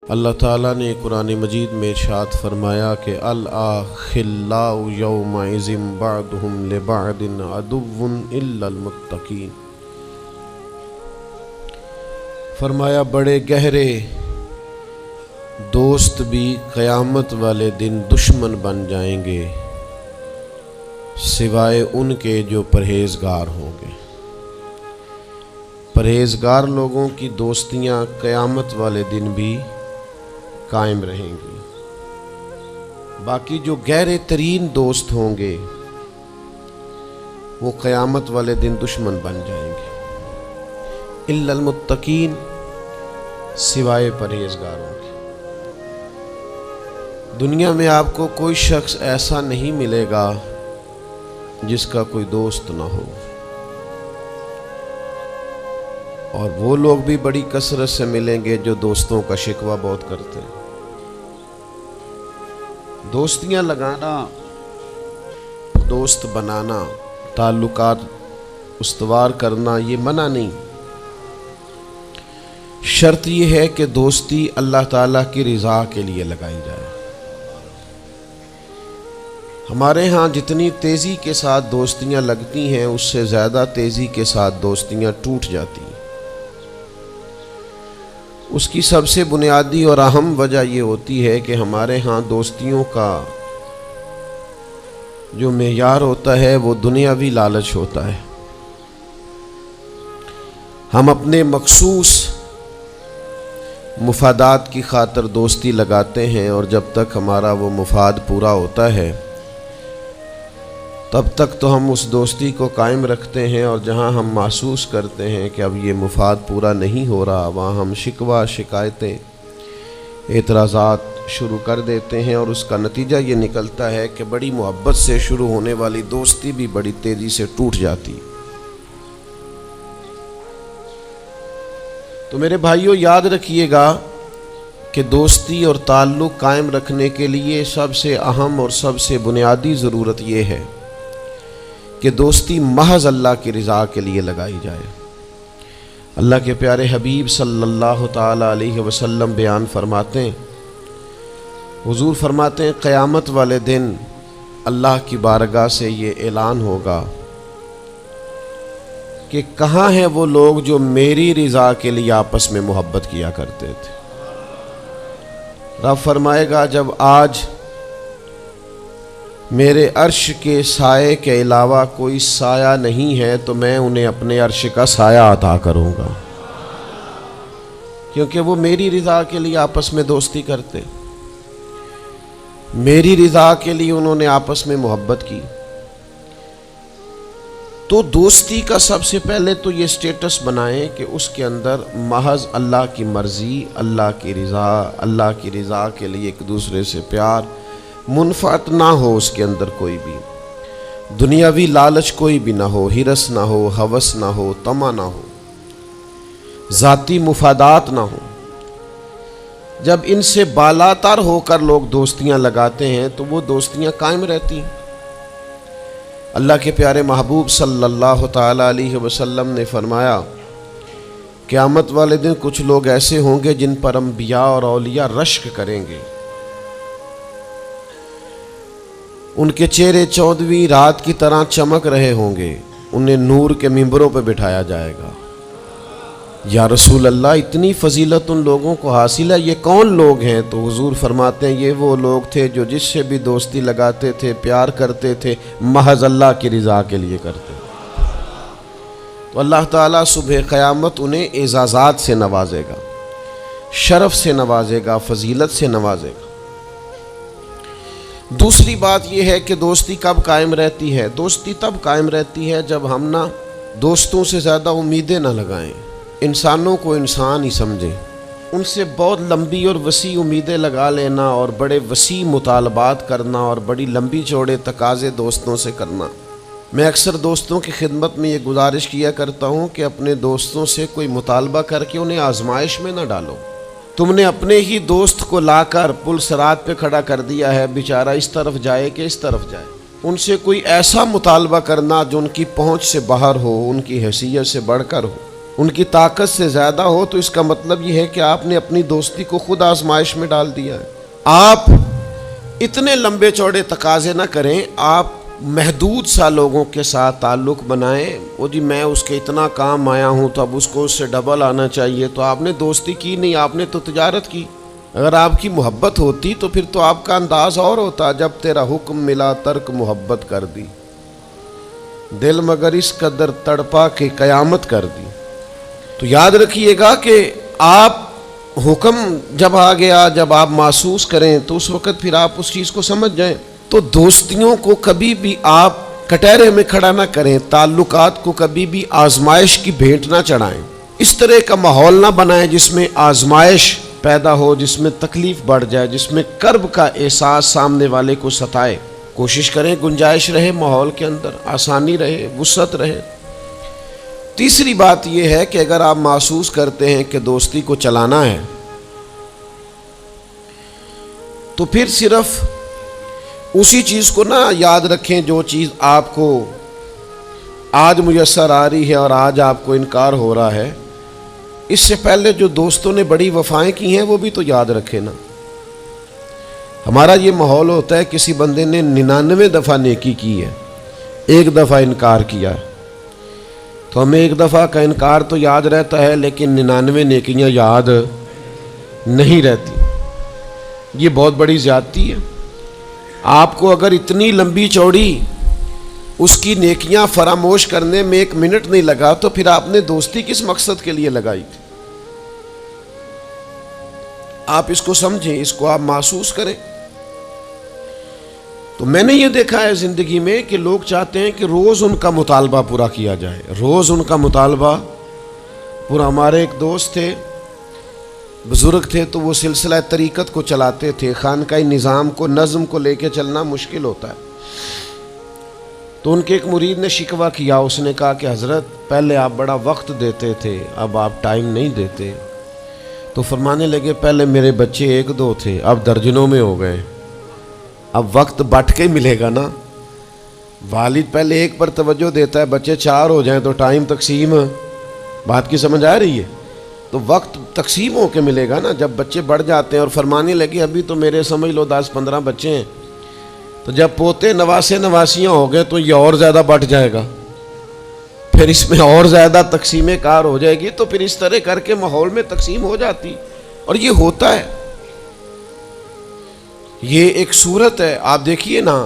اللہ تعالیٰ نے قرآن مجید میں ارشاد فرمایا کہ الأخلاء یومئذ بعضهم لبعض عدو إلا المتقین۔ فرمایا بڑے گہرے دوست بھی قیامت والے دن دشمن بن جائیں گے سوائے ان کے جو پرہیزگار ہوں گے۔ پرہیزگار لوگوں کی دوستیاں قیامت والے دن بھی قائم رہیں گی، باقی جو گہرے ترین دوست ہوں گے وہ قیامت والے دن دشمن بن جائیں گے۔ الا المتقین، سوائے پرہیزگاروں کے۔ دنیا میں آپ کو کوئی شخص ایسا نہیں ملے گا جس کا کوئی دوست نہ ہو، اور وہ لوگ بھی بڑی کثرت سے ملیں گے جو دوستوں کا شکوہ بہت کرتے ہیں۔ دوستیاں لگانا، دوست بنانا، تعلقات استوار کرنا یہ منع نہیں، شرط یہ ہے کہ دوستی اللہ تعالیٰ کی رضا کے لیے لگائی جائے۔ ہمارے ہاں جتنی تیزی کے ساتھ دوستیاں لگتی ہیں اس سے زیادہ تیزی کے ساتھ دوستیاں ٹوٹ جاتی ہیں۔ اس کی سب سے بنیادی اور اہم وجہ یہ ہوتی ہے کہ ہمارے ہاں دوستیوں کا جو معیار ہوتا ہے وہ دنیاوی لالچ ہوتا ہے۔ ہم اپنے مخصوص مفادات کی خاطر دوستی لگاتے ہیں، اور جب تک ہمارا وہ مفاد پورا ہوتا ہے تب تک تو ہم اس دوستی کو قائم رکھتے ہیں، اور جہاں ہم محسوس کرتے ہیں کہ اب یہ مفاد پورا نہیں ہو رہا وہاں ہم شکوہ، شکایتیں، اعتراضات شروع کر دیتے ہیں، اور اس کا نتیجہ یہ نکلتا ہے کہ بڑی محبت سے شروع ہونے والی دوستی بھی بڑی تیزی سے ٹوٹ جاتی۔ تو میرے بھائیوں یاد رکھیے گا کہ دوستی اور تعلق قائم رکھنے کے لیے سب سے اہم اور سب سے بنیادی ضرورت یہ ہے کہ دوستی محض اللہ کی رضا کے لیے لگائی جائے۔ اللہ کے پیارے حبیب صلی اللہ تعالی علیہ وسلم بیان فرماتے ہیں، حضور فرماتے ہیں قیامت والے دن اللہ کی بارگاہ سے یہ اعلان ہوگا کہ کہاں ہیں وہ لوگ جو میری رضا کے لیے آپس میں محبت کیا کرتے تھے۔ رب فرمائے گا جب آج میرے عرش کے سائے کے علاوہ کوئی سایہ نہیں ہے تو میں انہیں اپنے عرش کا سایہ عطا کروں گا، کیونکہ وہ میری رضا کے لیے آپس میں دوستی کرتے، میری رضا کے لیے انہوں نے آپس میں محبت کی۔ تو دوستی کا سب سے پہلے تو یہ سٹیٹس بنائیں کہ اس کے اندر محض اللہ کی مرضی، اللہ کی رضا کے لیے ایک دوسرے سے پیار، منفعت نہ ہو اس کے اندر، کوئی بھی دنیاوی لالچ کوئی بھی نہ ہو، ہرس نہ ہو، ہوس نہ ہو، طمع نہ ہو، ذاتی مفادات نہ ہو۔ جب ان سے بالاتر ہو کر لوگ دوستیاں لگاتے ہیں تو وہ دوستیاں قائم رہتی ہیں۔ اللہ کے پیارے محبوب صلی اللہ تعالی علیہ وسلم نے فرمایا قیامت والے دن کچھ لوگ ایسے ہوں گے جن پر انبیاء اور اولیاء رشک کریں گے، ان کے چہرے 14ویں رات کی طرح چمک رہے ہوں گے، انہیں نور کے ممبروں پہ بٹھایا جائے گا۔ یا رسول اللہ اتنی فضیلت ان لوگوں کو حاصل ہے، یہ کون لوگ ہیں؟ تو حضور فرماتے ہیں یہ وہ لوگ تھے جو جس سے بھی دوستی لگاتے تھے، پیار کرتے تھے، محض اللہ کی رضا کے لیے کرتے۔ تو اللہ تعالیٰ صبح قیامت انہیں اعزازات سے نوازے گا، شرف سے نوازے گا، فضیلت سے نوازے گا۔ دوسری بات یہ ہے کہ دوستی کب قائم رہتی ہے؟ دوستی تب قائم رہتی ہے جب ہم دوستوں سے زیادہ امیدیں نہ لگائیں، انسانوں کو انسان ہی سمجھیں، ان سے بہت لمبی اور وسیع امیدیں لگا لینا اور بڑے وسیع مطالبات کرنا اور بڑی لمبی چوڑے تقاضے دوستوں سے کرنا۔ میں اکثر دوستوں کی خدمت میں یہ گزارش کیا کرتا ہوں کہ اپنے دوستوں سے کوئی مطالبہ کر کے انہیں آزمائش میں نہ ڈالو۔ تم نے اپنے ہی دوست کو لا کر پل صراط پہ کھڑا کر دیا ہے، بیچارہ اس طرف جائے کہ اس طرف جائے۔ ان سے کوئی ایسا مطالبہ کرنا جو ان کی پہنچ سے باہر ہو، ان کی حیثیت سے بڑھ کر ہو، ان کی طاقت سے زیادہ ہو تو اس کا مطلب یہ ہے کہ آپ نے اپنی دوستی کو خود آزمائش میں ڈال دیا ہے۔ آپ اتنے لمبے چوڑے تقاضے نہ کریں، آپ محدود سا لوگوں کے ساتھ تعلق بنائیں۔ وہ جی میں اس کے اتنا کام آیا ہوں تو اب اس کو اس سے ڈبل آنا چاہیے، تو آپ نے دوستی کی نہیں، آپ نے تو تجارت کی۔ اگر آپ کی محبت ہوتی تو پھر تو آپ کا انداز اور ہوتا، جب تیرا حکم ملا ترک محبت کر دی، دل مگر اس قدر تڑپا کہ قیامت کر دی۔ تو یاد رکھیے گا کہ آپ حکم جب آ گیا، جب آپ محسوس کریں تو اس وقت پھر آپ اس چیز کو سمجھ جائیں۔ تو دوستیوں کو کبھی بھی آپ کٹہرے میں کھڑا نہ کریں، تعلقات کو کبھی بھی آزمائش کی بھیٹ نہ چڑھائیں۔ اس طرح کا ماحول نہ بنائیں جس میں آزمائش پیدا ہو، جس میں تکلیف بڑھ جائے، جس میں کرب کا احساس سامنے والے کو ستائے۔ کوشش کریں گنجائش رہے ماحول کے اندر، آسانی رہے، وسعت رہے۔ تیسری بات یہ ہے کہ اگر آپ محسوس کرتے ہیں کہ دوستی کو چلانا ہے تو پھر صرف اسی چیز کو نہ یاد رکھیں جو چیز آپ کو آج میسر آ رہی ہے اور آج آپ کو انکار ہو رہا ہے۔ اس سے پہلے جو دوستوں نے بڑی وفائیں کی ہیں وہ بھی تو یاد رکھیں نا۔ ہمارا یہ ماحول ہوتا ہے کسی بندے نے 99 دفعہ نیکی کی ہے، ایک دفعہ انکار کیا ہے، تو ہمیں ایک دفعہ کا انکار تو یاد رہتا ہے لیکن 99 نیکیاں یاد نہیں رہتی۔ یہ بہت بڑی زیادتی ہے۔ آپ کو اگر اتنی لمبی چوڑی اس کی نیکیاں فراموش کرنے میں 1 منٹ نہیں لگا تو پھر آپ نے دوستی کس مقصد کے لیے لگائی تھی؟ آپ اس کو سمجھیں، اس کو آپ محسوس کریں۔ تو میں نے یہ دیکھا ہے زندگی میں کہ لوگ چاہتے ہیں کہ روز ان کا مطالبہ پورا کیا جائے، روز ان کا مطالبہ پورا۔ ہمارے ایک دوست تھے، بزرگ تھے، تو وہ سلسلہ طریقت کو چلاتے تھے، خانقاہی نظام کو، نظم کو لے کے چلنا مشکل ہوتا ہے۔ تو ان کے ایک مرید نے شکوہ کیا، اس نے کہا کہ حضرت پہلے آپ بڑا وقت دیتے تھے، اب آپ ٹائم نہیں دیتے۔ تو فرمانے لگے پہلے میرے بچے 1-2 تھے، اب درجنوں میں ہو گئے، اب وقت بٹ کے ملے گا نا۔ والد پہلے ایک پر توجہ دیتا ہے، بچے 4 ہو جائیں تو ٹائم تقسیم، بات کی سمجھ آ رہی ہے؟ تو وقت تقسیم ہو کے ملے گا نا جب بچے بڑھ جاتے ہیں۔ اور فرمانے لگے ابھی تو میرے سمجھ لو 10-15 بچے ہیں، تو جب پوتے نواسے نواسیاں ہو گئے تو یہ اور زیادہ بٹ جائے گا، پھر اس میں اور زیادہ تقسیم کار ہو جائے گی، تو پھر اس طرح کر کے ماحول میں تقسیم ہو جاتی، اور یہ ہوتا ہے۔ یہ ایک صورت ہے، آپ دیکھیے نا،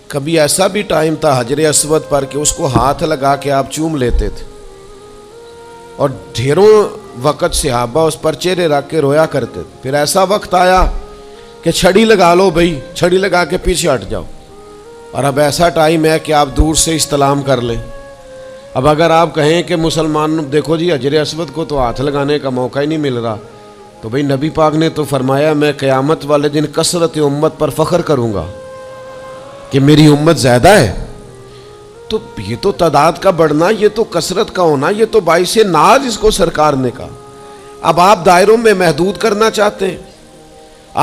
کبھی ایسا بھی ٹائم تھا حجر اسود پر کہ اس کو ہاتھ لگا کے آپ چوم لیتے تھے، اور ڈھیروں وقت صحابہ اس پر چہرے رکھ کے رویا کرتے تھے۔ پھر ایسا وقت آیا کہ چھڑی لگا لو بھائی، چھڑی لگا کے پیچھے ہٹ جاؤ، اور اب ایسا ٹائم ہے کہ آپ دور سے استلام کر لیں۔ اب اگر آپ کہیں کہ مسلمان دیکھو جی حجر اسود کو تو ہاتھ لگانے کا موقع ہی نہیں مل رہا، تو بھئی نبی پاک نے تو فرمایا میں قیامت والے دن کثرت امت پر فخر کروں گا کہ میری امت زیادہ ہے۔ تو یہ تو تعداد کا بڑھنا، یہ تو کثرت کا ہونا، یہ تو باعث ناز اس کو سرکار نے کہا۔ اب آپ دائروں میں محدود کرنا چاہتے ہیں،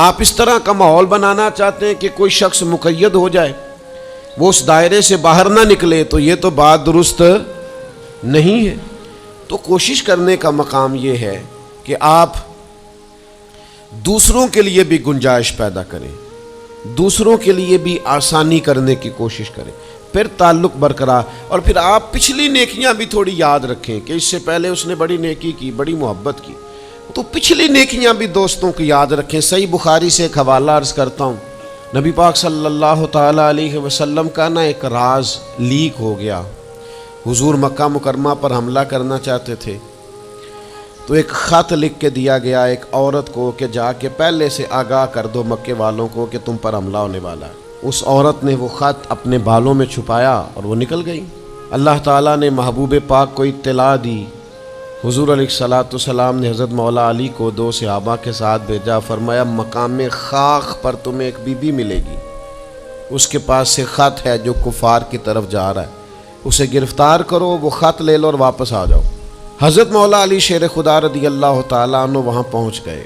آپ اس طرح کا ماحول بنانا چاہتے ہیں کہ کوئی شخص مقید ہو جائے، وہ اس دائرے سے باہر نہ نکلے، تو یہ تو بات درست نہیں ہے۔ تو کوشش کرنے کا مقام یہ ہے کہ آپ دوسروں کے لیے بھی گنجائش پیدا کریں، دوسروں کے لیے بھی آسانی کرنے کی کوشش کریں، پھر تعلق برقرار۔ اور پھر آپ پچھلی نیکیاں بھی تھوڑی یاد رکھیں کہ اس سے پہلے اس نے بڑی نیکی کی، بڑی محبت کی، تو پچھلی نیکیاں بھی دوستوں کی یاد رکھیں۔ صحیح بخاری سے ایک حوالہ عرض کرتا ہوں، نبی پاک صلی اللہ تعالیٰ علیہ وسلم کا نا ایک راز لیک ہو گیا۔ حضور مکہ مکرمہ پر حملہ کرنا چاہتے تھے، تو ایک خط لکھ کے دیا گیا ایک عورت کو کہ جا کے پہلے سے آگاہ کر دو مکے والوں کو کہ تم پر حملہ ہونے والا ہے۔ اس عورت نے وہ خط اپنے بالوں میں چھپایا اور وہ نکل گئی۔ اللہ تعالیٰ نے محبوب پاک کو اطلاع دی، حضور علیہ الصلاۃ والسلام نے حضرت مولا علی کو 2 صحابہ کے ساتھ بھیجا، فرمایا مقام خاک پر تمہیں ایک بی بی ملے گی، اس کے پاس سے خط ہے جو کفار کی طرف جا رہا ہے، اسے گرفتار کرو، وہ خط لے لو اور واپس آ جاؤ۔ حضرت مولا علی شیر خدا رضی اللہ تعالیٰ عنہ وہاں پہنچ گئے،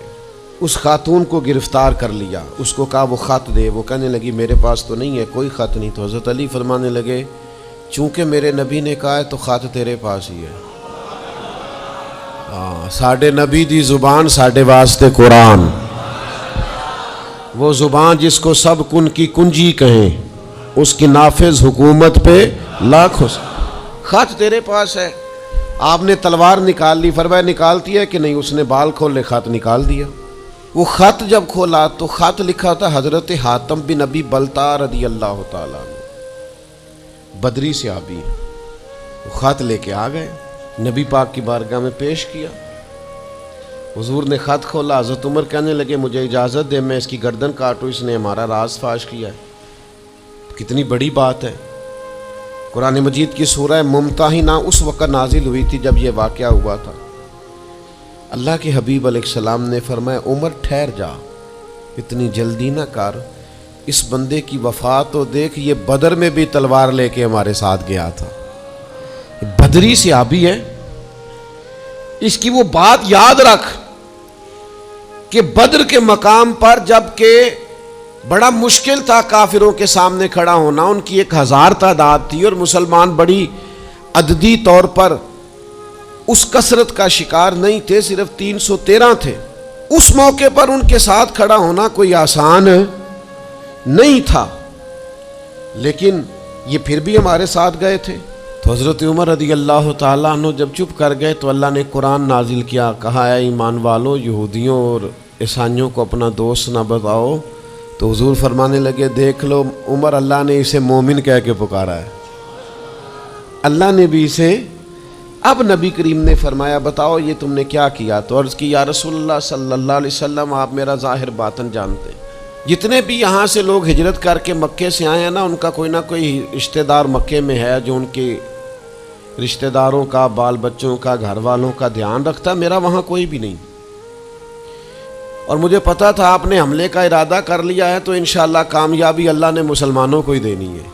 اس خاتون کو گرفتار کر لیا، اس کو کہا وہ خط دے، وہ کہنے لگی میرے پاس تو نہیں ہے، کوئی خط نہیں۔ تو حضرت علی فرمانے لگے چونکہ میرے نبی نے کہا ہے تو خط تیرے پاس ہی ہے۔ ساڈے نبی دی زبان ساڈے واسطے قرآن، وہ زبان جس کو سب کن کی کنجی کہیں، اس کی نافذ حکومت پہ لاکھوں خط تیرے پاس ہے۔ آپ نے تلوار نکال لی، فرمایا نکالتی ہے کہ نہیں؟ اس نے بال کھولے، خط نکال دیا۔ وہ خط جب کھولا تو خط لکھا تھا حضرت حاتم بن ابی بلتع رضی اللہ تعالیٰ عنہ، بدری صحابی۔ وہ خط لے کے آ گئے، نبی پاک کی بارگاہ میں پیش کیا۔ حضور نے خط کھولا، حضرت عمر کہنے لگے مجھے اجازت دے میں اس کی گردن کاٹوں، اس نے ہمارا راز فاش کیا ہے۔ کتنی بڑی بات ہے۔ قرآن مجید کی سورہ ممتحنہ اس وقت نازل ہوئی تھی جب یہ واقعہ ہوا تھا۔ اللہ کے حبیب علیہ السلام نے فرمایا عمر ٹھہر جا، اتنی جلدی نہ کر، اس بندے کی وفا تو دیکھ، یہ بدر میں بھی تلوار لے کے ہمارے ساتھ گیا تھا، بدری صحابی ہے۔ اس کی وہ بات یاد رکھ کہ بدر کے مقام پر جب کہ بڑا مشکل تھا کافروں کے سامنے کھڑا ہونا، ان کی 1000 تعداد تھی اور مسلمان بڑی عددی طور پر اس کثرت کا شکار نہیں تھے، صرف 313 تھے۔ اس موقع پر ان کے ساتھ کھڑا ہونا کوئی آسان نہیں تھا، لیکن یہ پھر بھی ہمارے ساتھ گئے تھے۔ تو حضرت عمر رضی اللہ تعالیٰ عنہ جب چپ کر گئے تو اللہ نے قرآن نازل کیا، کہا اے ایمان والو یہودیوں اور عیسائیوں کو اپنا دوست نہ بتاؤ۔ تو حضور فرمانے لگے دیکھ لو عمر، اللہ نے اسے مومن کہہ کے پکارا ہے، اللہ نے بھی اسے۔ اب نبی کریم نے فرمایا بتاؤ یہ تم نے کیا کیا؟ تو عرض کی یا رسول اللہ صلی اللہ علیہ وسلم آپ میرا ظاہر باطن جانتے ہیں، جتنے بھی یہاں سے لوگ ہجرت کر کے مکے سے آئے ہیں نا، ان کا کوئی نہ کوئی رشتہ دار مکے میں ہے جو ان کے رشتہ داروں کا، بال بچوں کا، گھر والوں کا دھیان رکھتا، میرا وہاں کوئی بھی نہیں۔ اور مجھے پتا تھا آپ نے حملے کا ارادہ کر لیا ہے تو انشاءاللہ کامیابی اللہ نے مسلمانوں کو ہی دینی ہے،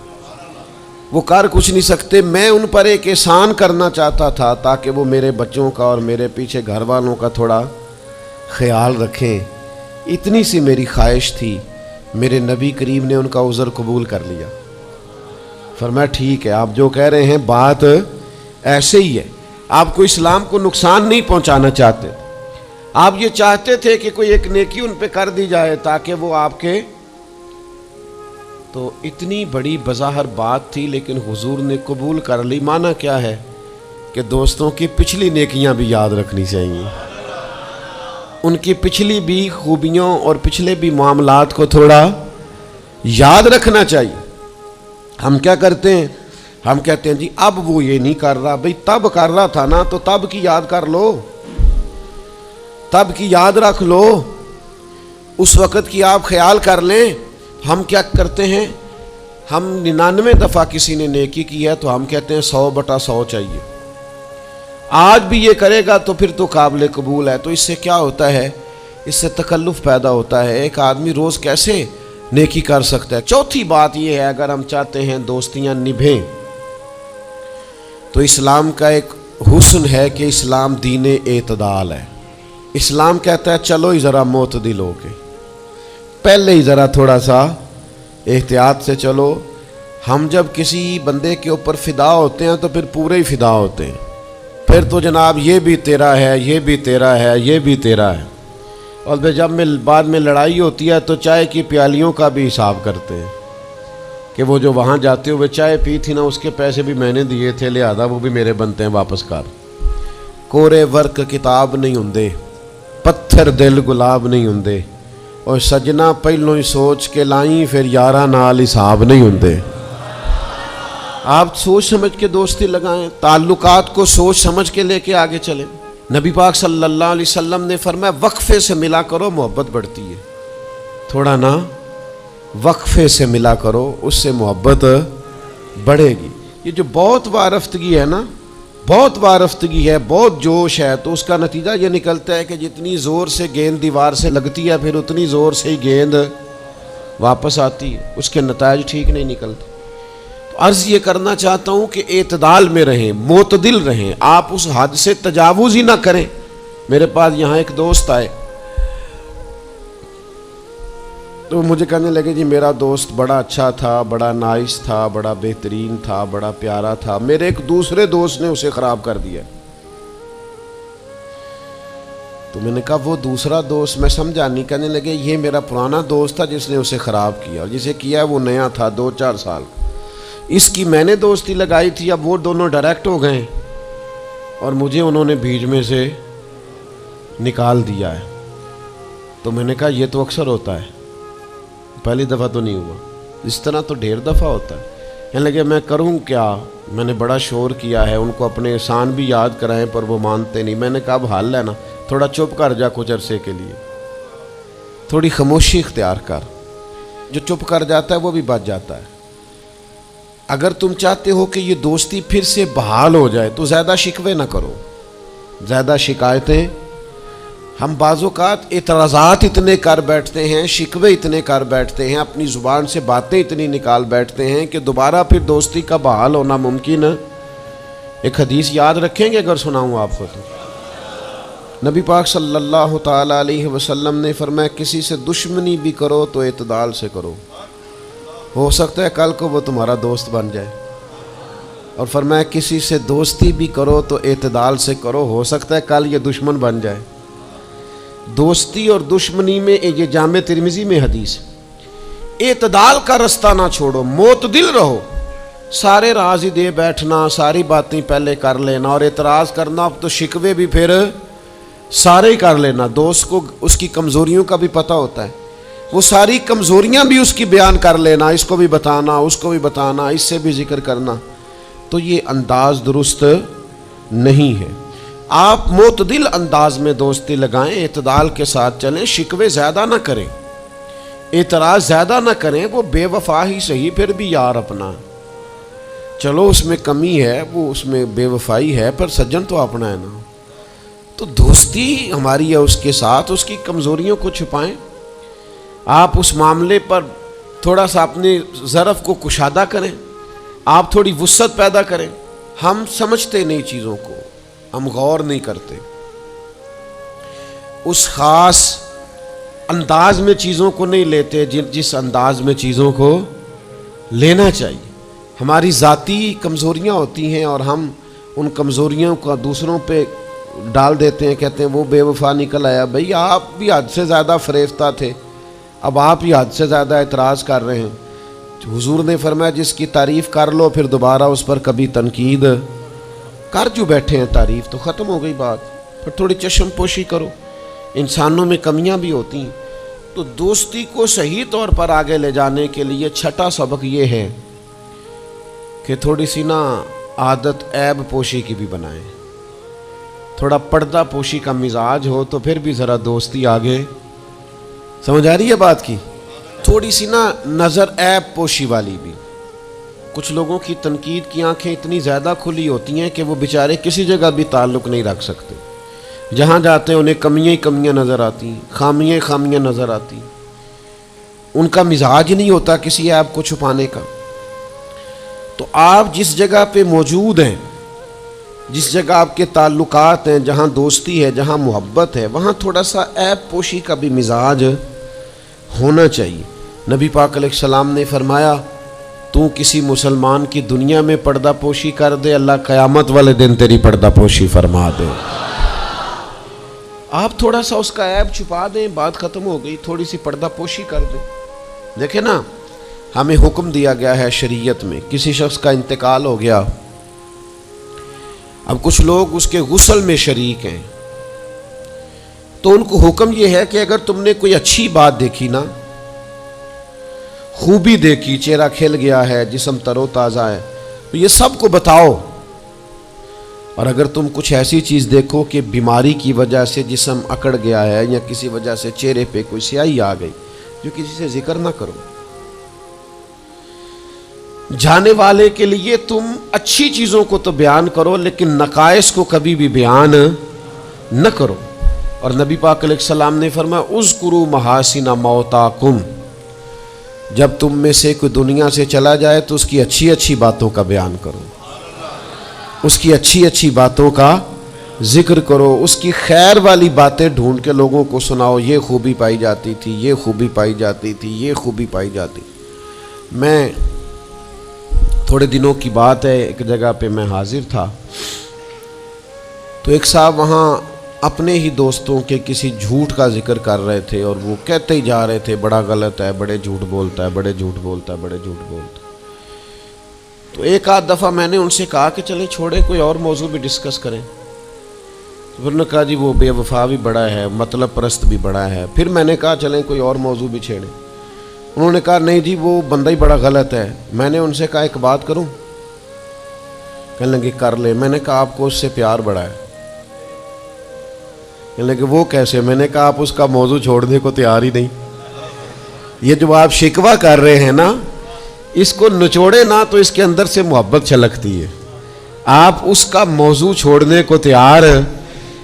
وہ کر کچھ نہیں سکتے۔ میں ان پر ایک احسان کرنا چاہتا تھا تاکہ وہ میرے بچوں کا اور میرے پیچھے گھر والوں کا تھوڑا خیال رکھیں، اتنی سی میری خواہش تھی۔ میرے نبی کریم نے ان کا عذر قبول کر لیا، فرمایا ٹھیک ہے آپ جو کہہ رہے ہیں بات ایسے ہی ہے، آپ کو اسلام کو نقصان نہیں پہنچانا چاہتے، آپ یہ چاہتے تھے کہ کوئی ایک نیکی ان پہ کر دی جائے تاکہ وہ آپ کے، تو اتنی بڑی بظاہر بات تھی لیکن حضور نے قبول کر لی۔ معنی کیا ہے کہ دوستوں کی پچھلی نیکیاں بھی یاد رکھنی چاہیے، ان کی پچھلی بھی خوبیوں اور پچھلے بھی معاملات کو تھوڑا یاد رکھنا چاہیے۔ ہم کیا کرتے ہیں؟ ہم کہتے ہیں جی اب وہ یہ نہیں کر رہا، بھئی تب کر رہا تھا نا، تو تب کی یاد کر لو، تب کی یاد رکھ لو، اس وقت کی آپ خیال کر لیں۔ ہم کیا کرتے ہیں؟ ہم 99 دفعہ کسی نے نیکی کی ہے تو ہم کہتے ہیں 100/100 چاہیے، آج بھی یہ کرے گا تو پھر تو قابل قبول ہے۔ تو اس سے کیا ہوتا ہے؟ اس سے تکلف پیدا ہوتا ہے، ایک آدمی روز کیسے نیکی کر سکتا ہے؟ چوتھی بات یہ ہے اگر ہم چاہتے ہیں دوستیاں نبھیں تو اسلام کا ایک حسن ہے کہ اسلام دین اعتدال ہے۔ اسلام کہتا ہے چلو ہی ذرا معتدل ہو کے، پہلے ہی ذرا تھوڑا سا احتیاط سے چلو۔ ہم جب کسی بندے کے اوپر فدا ہوتے ہیں تو پھر پورے ہی فدا ہوتے ہیں، پھر تو جناب یہ بھی تیرا ہے، یہ بھی تیرا ہے، یہ بھی تیرا ہے۔ اور جب بعد میں لڑائی ہوتی ہے تو چائے کی پیالیوں کا بھی حساب کرتے ہیں کہ وہ جو وہاں جاتے ہوئے چائے پی تھی نا اس کے پیسے بھی میں نے دیے تھے، لہذا وہ بھی میرے بنتے ہیں واپس کر۔ کورے ورک کتاب نہیں ہوندے، پتھر دل گلاب نہیں ہوندے، اور سجنا پہلوں ہی سوچ کے لائیں پھر یاراں نال حساب نہیں ہوندے۔ آپ سوچ سمجھ کے دوستی لگائیں، تعلقات کو سوچ سمجھ کے لے کے آگے چلیں۔ نبی پاک صلی اللہ علیہ وسلم نے فرمایا وقفے سے ملا کرو محبت بڑھتی ہے، تھوڑا نا وقفے سے ملا کرو، اس سے محبت بڑھے گی۔ یہ جو بہت وارفتگی ہے نا، بہت وارفتگی ہے، بہت جوش ہے، تو اس کا نتیجہ یہ نکلتا ہے کہ جتنی زور سے گیند دیوار سے لگتی ہے پھر اتنی زور سے ہی گیند واپس آتی ہے، اس کے نتائج ٹھیک نہیں نکلتے۔ تو عرض یہ کرنا چاہتا ہوں کہ اعتدال میں رہیں، معتدل رہیں، آپ اس حد سے تجاوز ہی نہ کریں۔ میرے پاس یہاں ایک دوست آئے تو مجھے کہنے لگے جی میرا دوست بڑا اچھا تھا، بڑا نائس تھا، بڑا بہترین تھا، بڑا پیارا تھا، میرے ایک دوسرے دوست نے اسے خراب کر دیا۔ تو میں نے کہا وہ دوسرا دوست، میں سمجھا نہیں. کہنے لگے یہ میرا پرانا دوست تھا جس نے اسے خراب کیا، اور جسے کیا ہے وہ نیا تھا 2-4 سال. اس کی میں نے دوستی لگائی تھی، اب وہ دونوں ڈائریکٹ ہو گئے اور مجھے انہوں نے بیچ میں سے نکال دیا ہے. تو میں نے کہا یہ تو اکثر ہوتا ہے، پہلی دفعہ تو نہیں ہوا، اس طرح تو ڈھیر دفعہ ہوتا ہے. کہنے لگے میں کروں کیا، میں نے بڑا شور کیا ہے، ان کو اپنے احسان بھی یاد کرائیں پر وہ مانتے نہیں. میں نے کہا اب حل ہے نا، تھوڑا چپ کر جا کچھ عرصے کے لیے، تھوڑی خاموشی اختیار کر. جو چپ کر جاتا ہے وہ بھی بچ جاتا ہے. اگر تم چاہتے ہو کہ یہ دوستی پھر سے بحال ہو جائے تو زیادہ شکوے نہ کرو، زیادہ شکایتیں. ہم بعض اوقات اعتراضات اتنے کر بیٹھتے ہیں، شکوے اتنے کر بیٹھتے ہیں، اپنی زبان سے باتیں اتنی نکال بیٹھتے ہیں کہ دوبارہ پھر دوستی کا بحال ہونا ممکن ہے. ایک حدیث یاد رکھیں گے اگر سناؤں آپ کو تو؟ نبی پاک صلی اللہ تعالیٰ علیہ وسلم نے فرمایا کسی سے دشمنی بھی کرو تو اعتدال سے کرو، ہو سکتا ہے کل کو وہ تمہارا دوست بن جائے. اور فرمایا کسی سے دوستی بھی کرو تو اعتدال سے کرو، ہو سکتا ہے کل یہ دشمن بن جائے. دوستی اور دشمنی میں یہ جامع ترمذی میں حدیث، اعتدال کا رستہ نہ چھوڑو، معتدل رہو. سارے راز ہی دے بیٹھنا، ساری باتیں پہلے کر لینا اور اعتراض کرنا، تو شکوے بھی پھر سارے ہی کر لینا. دوست کو اس کی کمزوریوں کا بھی پتہ ہوتا ہے، وہ ساری کمزوریاں بھی اس کی بیان کر لینا، اس کو بھی بتانا، اس کو بھی بتانا، اس سے بھی ذکر کرنا. تو یہ انداز درست نہیں ہے. آپ معتدل انداز میں دوستی لگائیں، اعتدال کے ساتھ چلیں، شکوے زیادہ نہ کریں، اعتراض زیادہ نہ کریں. وہ بے وفا ہی صحیح، پھر بھی یار اپنا، چلو اس میں کمی ہے، وہ اس میں بے وفائی ہے، پر سجن تو اپنا ہے نا. تو دوستی ہماری ہے اس کے ساتھ، اس کی کمزوریوں کو چھپائیں. آپ اس معاملے پر تھوڑا سا اپنے ظرف کو کشادہ کریں، آپ تھوڑی وسعت پیدا کریں. ہم سمجھتے نہیں چیزوں کو، ہم غور نہیں کرتے، اس خاص انداز میں چیزوں کو نہیں لیتے جس انداز میں چیزوں کو لینا چاہیے. ہماری ذاتی کمزوریاں ہوتی ہیں اور ہم ان کمزوریوں کا دوسروں پہ ڈال دیتے ہیں، کہتے ہیں وہ بے وفا نکل آیا. بھئی آپ بھی حد سے زیادہ فریفتہ تھے، اب آپ ہی حد سے زیادہ اعتراض کر رہے ہیں. حضور نے فرمایا جس کی تعریف کر لو پھر دوبارہ اس پر کبھی تنقید کر جو بیٹھے ہیں، تعریف تو ختم ہو گئی بات. پھر تھوڑی چشم پوشی کرو، انسانوں میں کمیاں بھی ہوتی ہیں. تو دوستی کو صحیح طور پر آگے لے جانے کے لیے چھٹا سبق یہ ہے کہ تھوڑی سی نا عادت عیب پوشی کی بھی بنائیں. تھوڑا پردہ پوشی کا مزاج ہو تو پھر بھی ذرا دوستی آگے. سمجھ آ رہی ہے بات کی؟ تھوڑی سی نا نظر عیب پوشی والی بھی. کچھ لوگوں کی تنقید کی آنکھیں اتنی زیادہ کھلی ہوتی ہیں کہ وہ بیچارے کسی جگہ بھی تعلق نہیں رکھ سکتے. جہاں جاتے ہیں انہیں کمیاں ہی کمیاں نظر آتی، خامیاں خامیاں نظر آتی. ان کا مزاج نہیں ہوتا کسی عیب کو چھپانے کا. تو آپ جس جگہ پہ موجود ہیں، جس جگہ آپ کے تعلقات ہیں، جہاں دوستی ہے، جہاں محبت ہے، وہاں تھوڑا سا عیب پوشی کا بھی مزاج ہونا چاہیے. نبی پاک علیہ السلام نے فرمایا تو کسی مسلمان کی دنیا میں پردہ پوشی کر دے، اللہ قیامت والے دن تیری پردہ پوشی فرما دے. آپ تھوڑا سا اس کا عیب چھپا دیں، بات ختم ہو گئی. تھوڑی سی پردہ پوشی کر دیں. دیکھیں نا، ہمیں حکم دیا گیا ہے شریعت میں، کسی شخص کا انتقال ہو گیا، اب کچھ لوگ اس کے غسل میں شریک ہیں، تو ان کو حکم یہ ہے کہ اگر تم نے کوئی اچھی بات دیکھی نا، خوبی دیکھی، چہرہ کھل گیا ہے، جسم تر و تازہ ہے، تو یہ سب کو بتاؤ. اور اگر تم کچھ ایسی چیز دیکھو کہ بیماری کی وجہ سے جسم اکڑ گیا ہے یا کسی وجہ سے چہرے پہ کوئی سیاہی آ گئی، جو کسی سے ذکر نہ کرو. جانے والے کے لیے تم اچھی چیزوں کو تو بیان کرو، لیکن نقائص کو کبھی بھی بیان نہ کرو. اور نبی پاک علیہ السلام نے فرمایا اذکروا محاسن موتاکم، جب تم میں سے کوئی دنیا سے چلا جائے تو اس کی اچھی اچھی باتوں کا بیان کرو، اس کی اچھی اچھی باتوں کا ذکر کرو، اس کی خیر والی باتیں ڈھونڈ کے لوگوں کو سناؤ. یہ خوبی پائی جاتی تھی، یہ خوبی پائی جاتی تھی، یہ خوبی پائی جاتی. میں تھوڑے دنوں کی بات ہے، ایک جگہ پہ میں حاضر تھا، تو ایک صاحب وہاں اپنے ہی دوستوں کے کسی جھوٹ کا ذکر کر رہے تھے اور وہ کہتے ہی جا رہے تھے بڑا غلط ہے، بڑے جھوٹ بولتا ہے، بڑے جھوٹ بولتا ہے، بڑے جھوٹ بولتا ہے۔ تو ایک آدھ دفعہ میں نے ان سے کہا کہ چلیں چھوڑیں، کوئی اور موضوع بھی ڈسکس کریں۔ پھر نے کہا جی وہ بے وفا بھی بڑا ہے، مطلب پرست بھی بڑا ہے۔ پھر میں نے کہا چلیں کوئی اور موضوع بھی چھیڑیں۔ انہوں نے کہا نہیں جی وہ بندہ ہی بڑا غلط ہے۔ میں نے ان سے کہا ایک بات کروں؟ کہنے لگے کر لے۔ میں نے کہا آپ کو اس سے پیار بڑا ہے۔ کہنے لگے وہ کیسے؟ میں نے کہا آپ اس کا موضوع چھوڑنے کو تیار ہی نہیں۔ یہ جو آپ شکوہ کر رہے ہیں نا، اس کو نچوڑے نا تو اس کے اندر سے محبت چھلکتی ہے۔ آپ اس کا موضوع چھوڑنے کو تیار،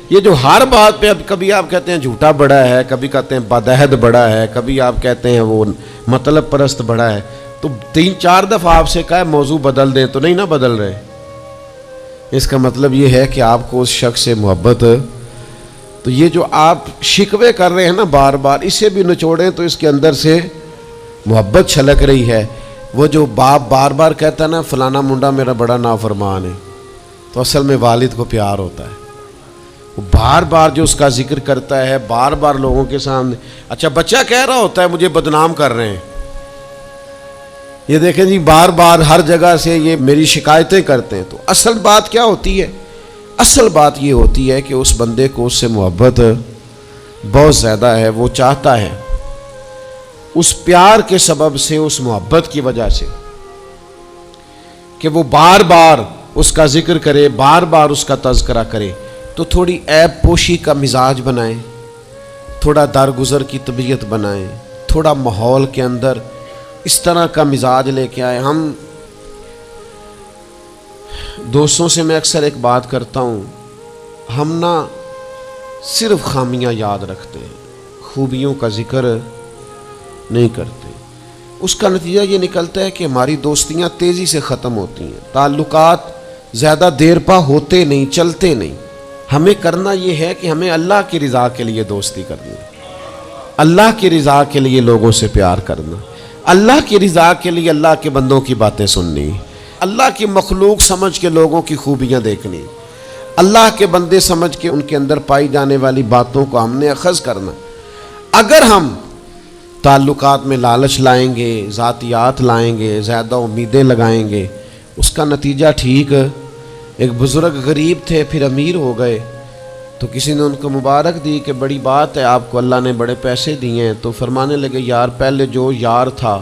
یہ جو ہر بات پہ اب کبھی آپ کہتے ہیں جھوٹا بڑا ہے، کبھی کہتے ہیں بدعہد بڑا ہے، کبھی آپ کہتے ہیں وہ مطلب پرست بڑا ہے، تو 3-4 دفعہ آپ سے کہا موضوع بدل دیں تو نہیں نہ بدل رہے۔ اس کا مطلب یہ ہے کہ آپ کو اس شخص سے محبت۔ تو یہ جو آپ شکوے کر رہے ہیں نا بار بار، اسے بھی نچوڑیں تو اس کے اندر سے محبت چھلک رہی ہے۔ وہ جو باپ بار بار کہتا ہے نا فلانا منڈا میرا بڑا نافرمان ہے، تو اصل میں والد کو پیار ہوتا ہے۔ وہ بار بار جو اس کا ذکر کرتا ہے، بار بار لوگوں کے سامنے، اچھا بچہ کہہ رہا ہوتا ہے مجھے بدنام کر رہے ہیں، یہ دیکھیں جی بار بار ہر جگہ سے یہ میری شکایتیں کرتے ہیں۔ تو اصل بات کیا ہوتی ہے؟ اصل بات یہ ہوتی ہے کہ اس بندے کو اس سے محبت بہت زیادہ ہے، وہ چاہتا ہے اس پیار کے سبب سے، اس محبت کی وجہ سے کہ وہ بار بار اس کا ذکر کرے، بار بار اس کا تذکرہ کرے، تو تھوڑی عیب پوشی کا مزاج بنائیں، تھوڑا درگزر کی طبیعت بنائیں، تھوڑا ماحول کے اندر اس طرح کا مزاج لے کے آئے۔ ہم دوستوں سے میں اکثر ایک بات کرتا ہوں، ہم نہ صرف خامیاں یاد رکھتے ہیں، خوبیوں کا ذکر نہیں کرتے۔ اس کا نتیجہ یہ نکلتا ہے کہ ہماری دوستیاں تیزی سے ختم ہوتی ہیں، تعلقات زیادہ دیر پا ہوتے نہیں، چلتے نہیں۔ ہمیں کرنا یہ ہے کہ ہمیں اللہ کی رضا کے لیے دوستی کرنی، اللہ کی رضا کے لیے لوگوں سے پیار کرنا، اللہ کی رضا کے لیے اللہ کے بندوں کی باتیں سننی، اللہ کی مخلوق سمجھ کے لوگوں کی خوبیاں دیکھنی، اللہ کے بندے سمجھ کے ان کے اندر پائی جانے والی باتوں کو ہم نے اخذ کرنا۔ اگر ہم تعلقات میں لالچ لائیں گے، ذاتیات لائیں گے، زیادہ امیدیں لگائیں گے، اس کا نتیجہ ٹھیک۔ ایک بزرگ غریب تھے پھر امیر ہو گئے، تو کسی نے ان کو مبارک دی کہ بڑی بات ہے آپ کو اللہ نے بڑے پیسے دیے ہیں، تو فرمانے لگے یار پہلے جو یار تھا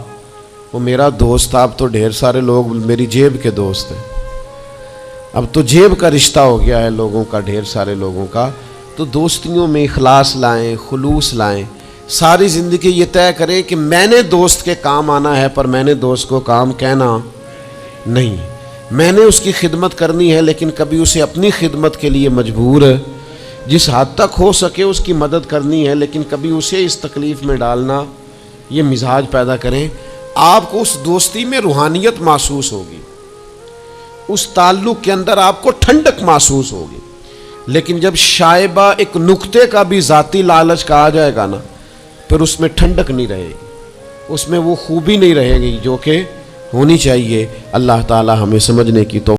وہ میرا دوست تھا، اب تو ڈھیر سارے لوگ میری جیب کے دوست ہیں، اب تو جیب کا رشتہ ہو گیا ہے لوگوں کا، ڈھیر سارے لوگوں کا۔ تو دوستیوں میں اخلاص لائیں، خلوص لائیں، ساری زندگی یہ طے کریں کہ میں نے دوست کے کام آنا ہے، پر میں نے دوست کو کام کہنا نہیں، میں نے اس کی خدمت کرنی ہے لیکن کبھی اسے اپنی خدمت کے لیے مجبور، جس حد تک ہو سکے اس کی مدد کرنی ہے لیکن کبھی اسے اس تکلیف میں ڈالنا، یہ مزاج پیدا کریں۔ آپ کو اس دوستی میں روحانیت محسوس ہوگی، اس تعلق کے اندر آپ کو ٹھنڈک محسوس ہوگی۔ لیکن جب شائبہ ایک نقطے کا بھی ذاتی لالچ کا آ جائے گا نا، پھر اس میں ٹھنڈک نہیں رہے گی، اس میں وہ خوبی نہیں رہے گی جو کہ ہونی چاہیے۔ اللہ تعالی ہمیں سمجھنے کی توفیق